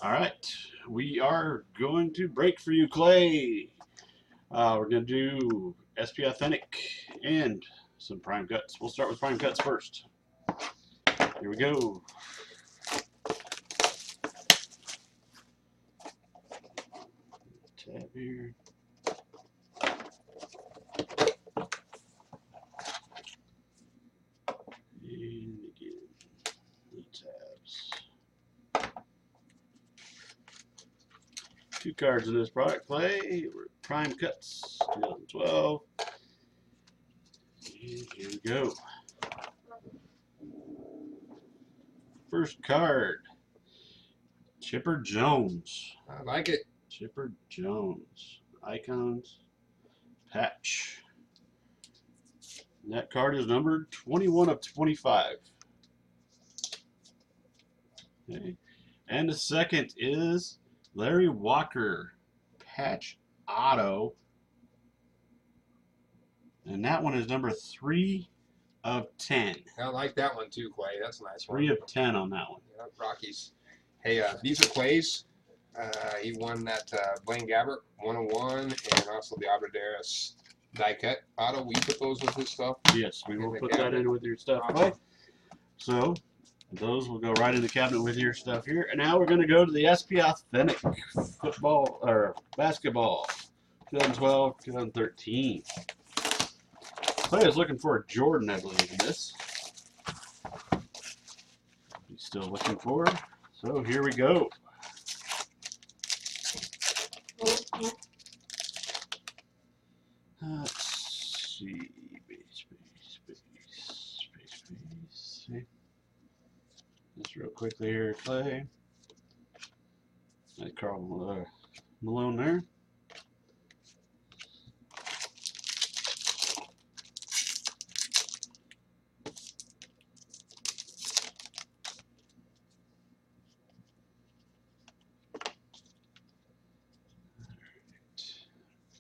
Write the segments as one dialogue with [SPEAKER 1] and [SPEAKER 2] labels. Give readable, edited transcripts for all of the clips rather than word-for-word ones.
[SPEAKER 1] All right, we are going to break for you, Clay. We're going to do SP Authentic and some Prime Cuts. We'll start with Prime Cuts first. Here we go. Tab here. And again, the tabs. 2 cards in this product, Clay. Prime Cuts 2012. And here we go. First card, Chipper Jones.
[SPEAKER 2] I like it.
[SPEAKER 1] Chipper Jones. Icons. Patch. And that card is numbered 21 of 25. Okay. And the second is Larry Walker. Patch Auto. And that one is number 3 of 10.
[SPEAKER 2] I like that one too, Clay. That's a nice
[SPEAKER 1] 3
[SPEAKER 2] one.
[SPEAKER 1] of 10 on that one.
[SPEAKER 2] Yeah, Rockies. Hey, these are Clay's. He won that Blaine Gabbert 101 and also the Abradaris die cut auto. Will you put those with his stuff?
[SPEAKER 1] Yes, we
[SPEAKER 2] In
[SPEAKER 1] will
[SPEAKER 2] the
[SPEAKER 1] put that
[SPEAKER 2] cabinet.
[SPEAKER 1] in with your stuff.
[SPEAKER 2] Awesome.
[SPEAKER 1] Clay. So those will go right in the cabinet with your stuff here. And now we're going to go to the SP Authentic football or basketball 2012, 2013. Clay is looking for a Jordan, I believe, in this. He's still looking for. So here we go. Let's see. Space. See? Just real quickly here, Clay. Like Carl Malone there.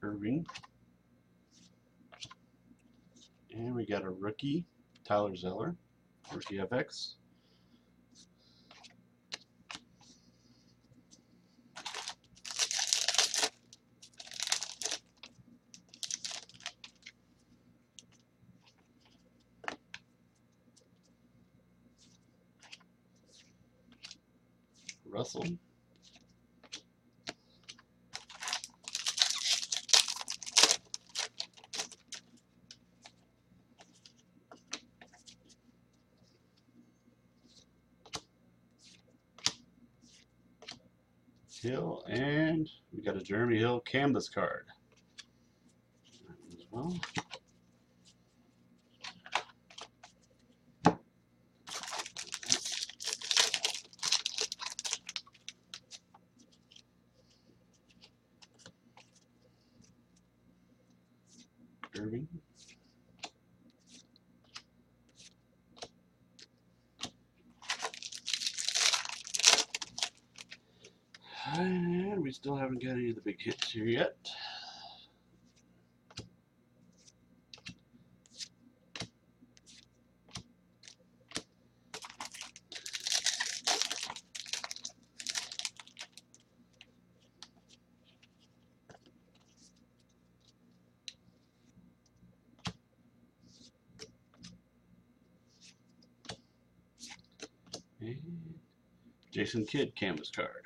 [SPEAKER 1] Irving. And we got a rookie, Tyler Zeller, rookie FX. Russell. Hill, and we got a Jeremy Hill canvas card as well. Irving. And we still haven't got any of the big hits here yet. And Jason Kidd canvas card.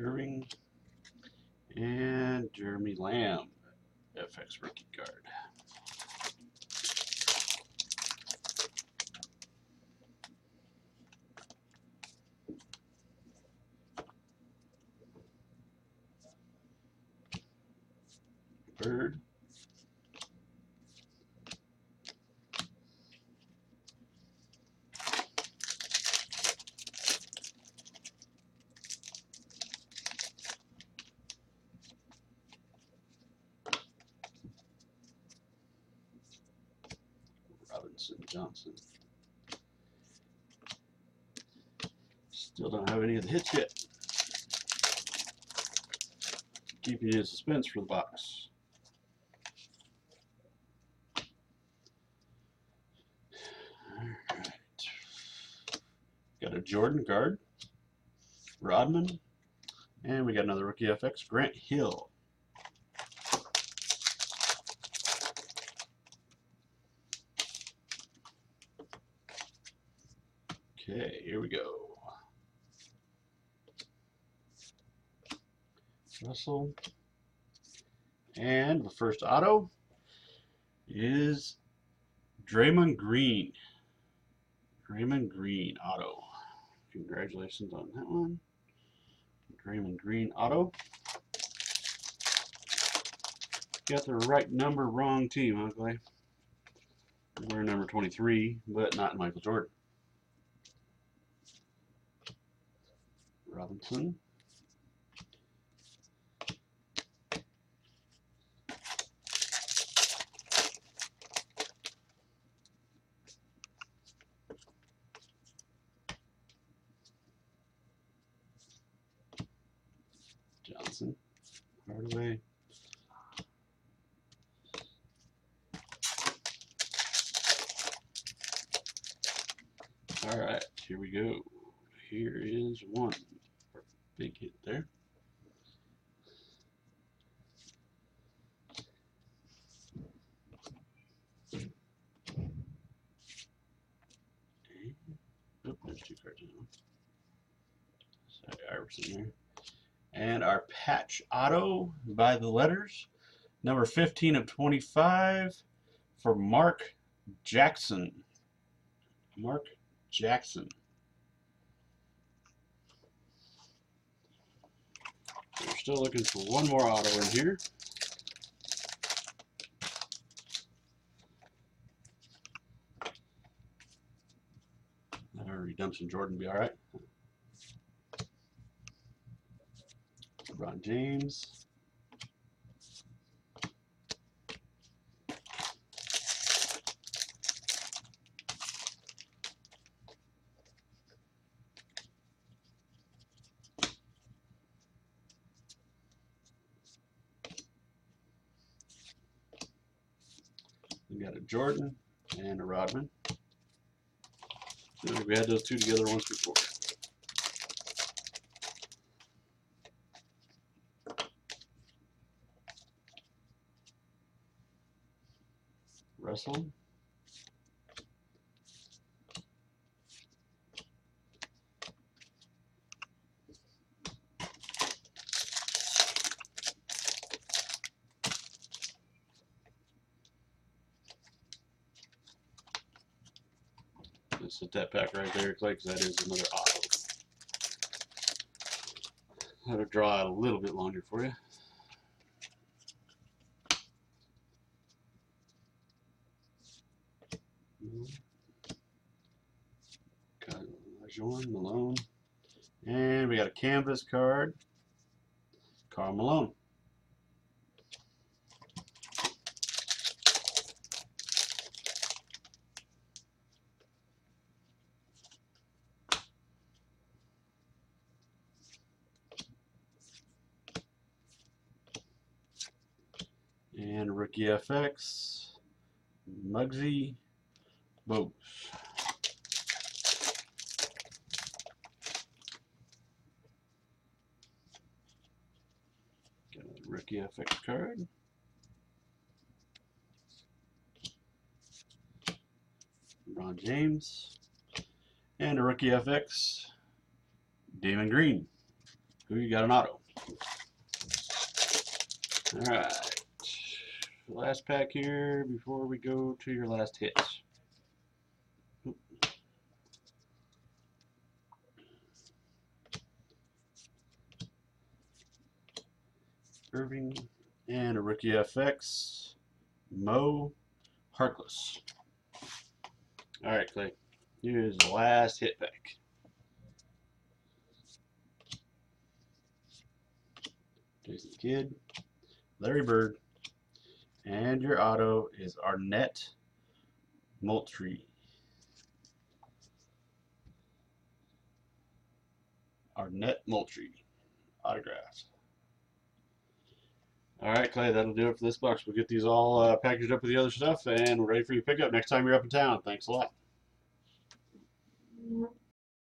[SPEAKER 1] Irving and Jeremy Lamb FX rookie card. Bird. Johnson. Still don't have any of the hits yet. Keeping you in suspense for the box. Alright. Got a Jordan guard, Rodman, and we got another rookie FX, Grant Hill. Okay, here we go. Russell. And the first auto is Draymond Green. Draymond Green auto. Congratulations on that one. Draymond Green auto. Got the right number, wrong team, huh, Clay? We're number 23, but not Michael Jordan. Robinson. Johnson. Hardaway. All right, here we go. Here is one. Big hit there. Oh, there's two cards in one. Sorry, Iverson there. And our patch auto by the letters, number 15 of 25 for Mark Jackson. Mark Jackson. We're still looking for one more auto in here. Our redemption Jordan be all right. LeBron James. We got a Jordan and a Rodman. We had those two together once before. Russell. Let's hit that pack right there, Clay, because that is another auto. That'll draw out a little bit longer for you. John Malone. And we got a canvas card, Karl Malone. And rookie FX, Muggsy Bogues. Got a rookie FX card. LeBron James. And a rookie FX, Draymond Green. Who you got an auto? All right. Last pack here before we go to your last hits. Irving and a rookie FX, Mo Harkless. All right, Clay. Here's the last hit pack. Jason Kidd, Larry Bird, and your auto is Arnett Moultrie. Arnett Moultrie autographs. All right, Clay, that'll do it for this box. We'll get these all packaged up with the other stuff, and we're ready for you to pick up next time you're up in town. Thanks a lot.